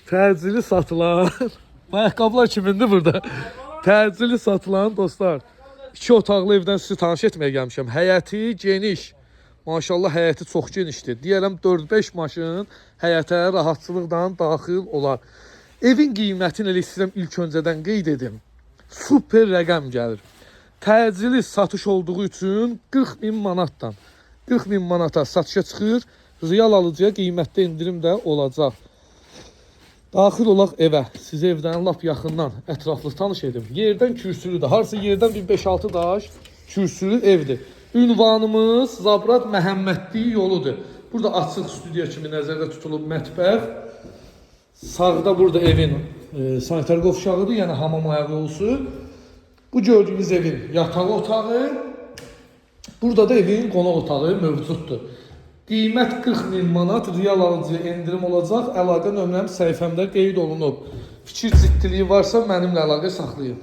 Təcili satılan. Ayaqqabılar kimindir burada? Təcili satılan dostlar. 2 otaqlı evdən sizi tanış etməyə gəlmişəm. Həyəti geniş. Maşallah həyəti çox genişdir. Deyərəm 4-5 maşın həyətə rahatçılıqla daxil olar. Evin qiymətini elə istəyirəm ilk öncədən qeyd edim. Super rəqəm gəlir. Təcili satış olduğu üçün 40.000 manatdan 40.000 manata satışa çıxır. Real alıcıya qiymətdə indirim də olacaq. Daxil olaq evə. Sizi evdən lap yaxından ətraflı tanış edim. Yerdən kürsülüdür. Harsı yerdən bir 5-6 daş kürsülü evdir. Ünvanımız Zabrat Məhəmmədli yoludur. Burada açıq studiya kimi nəzərdə tutulub mətbəx. Sağda burada evin sanitar qovşağıdır, yəni hamam ayağı yolusu. Bu gördüyünüz evin yatağı otağı. Burada da evin qonaq otağı mövcuddur. Qiymət 40.000 manat, real alıcıya endirim olacaq. Əlaqə nömrəm səhifəmdə qeyd olunub. Fikir ciddiliyi varsa mənimlə əlaqə saxlayın.